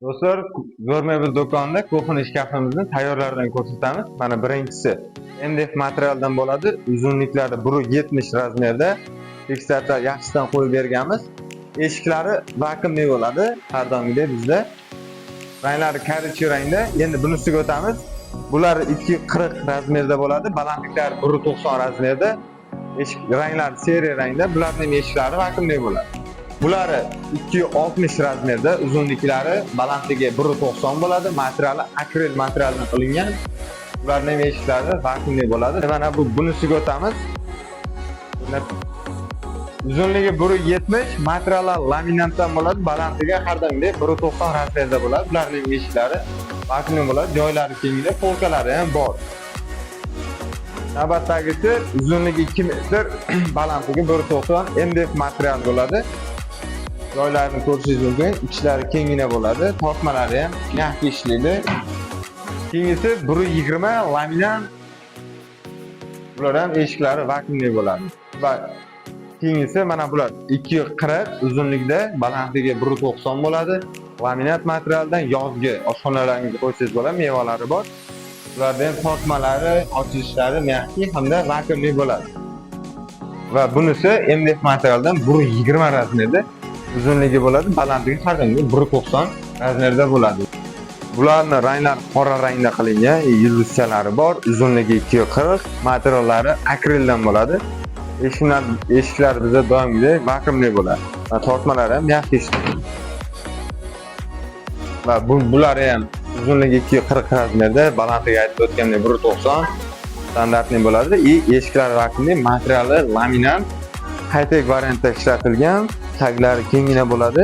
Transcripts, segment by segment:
Do'stlar, Zo'r mebel do'konida ko'hna shkafimizni tayyorlaridan ko'rsatamiz. Mana birinchisi MDF materialdan bo'ladi. Uzunliklari 1.70 razmerda. Fiksatsiya yaxshidan qo'yib berganmiz. Eshiklari vakuumli bo'ladi. Har doimgidek bizda ranglari korrechli rangda. Endi bunisiga o'tamiz. Bular 240 razmerda bo'ladi. Balandliklari 1.90 razmerda. Eshik ranglari seriya rangda. Bularning eshiklari vakuumli bo'ladi. Buları 260 razmerda, uzunliklari balandligi 1.90 bo'ladi. Materiali akril materialdan qilingan. Bularning eshiklari vakuumli bo'ladi. Mana bunisiga o'tamiz. Uzunligi 1.70, materiali laminatdan bo'ladi. Balandligi har doimgidek 1.90 razmerda bo'ladi. Bularning eshiklari vakuumli bo'ladi. Joylari kengida, polkalari ham bor. Navbatdagisi uzunligi 2 metr, balandligi 1.90 MDF material bo'ladi. Joylarini ko'rishingiz mumkin. Ichlari kengina bo'ladi. Tortmalari ham yaxshi ishlaydi. Keyingisi 1.20 laminat. Bular ham eshiklari vakuumli bo'ladi. Va keyingisi mana bular 2.40 uzunlikda, balandligi 1.90 bo'ladi. Laminat materialdan yozgi oshxonalarga qo'ysangiz bo'ladi, mevalari bor. Bularda ham tortmalari, ochilishlari yaxshi hamda vakuumli bo'ladi. Va bunisi MDF materialdan 1.20 razmerda. Uzunligi bo'ladi, balandligi har doimgidek 1.90 razmerda bo'ladi. Bularning ranglari qora rangda qilingan, yulduzchalari bor, uzunligi 2.40, materiallari akrildan bo'ladi. Eshiklari bizda doimgidek vakuumli bo'ladi. Va tortmalari ham yaxshi ishlaydi. Va bular ham uzunligi 2.40 razmerda, balandligi aytib o'tgandek 1.90 standartli bo'ladi. Eshiklari vakuumli, materiali laminat, high-tech variantda ishlatilgan. Taglari kengina bo'ladi.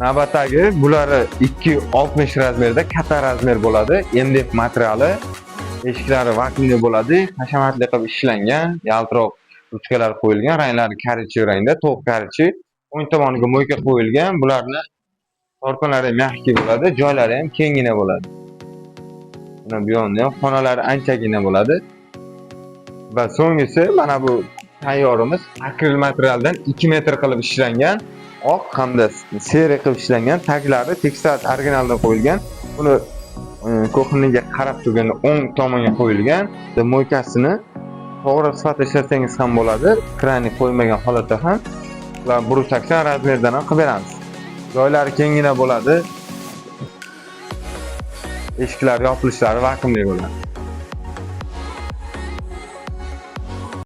Navbatdagi bulari 2.60 razmerda, katta razmer bo'ladi. MDF materiali, eshiklari vakuumli bo'ladi. Hashamatli qilib ishlangan, yaltiroq ruchkalar qo'yilgan, ranglari korrechli rangda, to'q korrechli. O'ng tomoniga mo'yka qo'yilgan. Bularni tortmalari ham yaxshi bo'ladi, joylari ham kengina bo'ladi. Mana bu yoqda ham xonalari anchagina bo'ladi. Va so'nggisi mana bu tayyorimiz akril materialdan 2 metr qilib ishlangan, oq hamda seriya qilib ishlangan. Taglari tekstil originaldan qo'yilgan. Buni ko'hnaga qarab turganda o'ng tomonga qo'yilgan. Mo'ykasini to'g'ri sifatda ishlatsangiz ham bo'ladi. Kranik qo'ymagan holatda ham. Va 1.80 razmerdan ham qilib beramiz. Joylari kengina bo'ladi. Eshiklari yopilishlari vakuumli bo'ladi.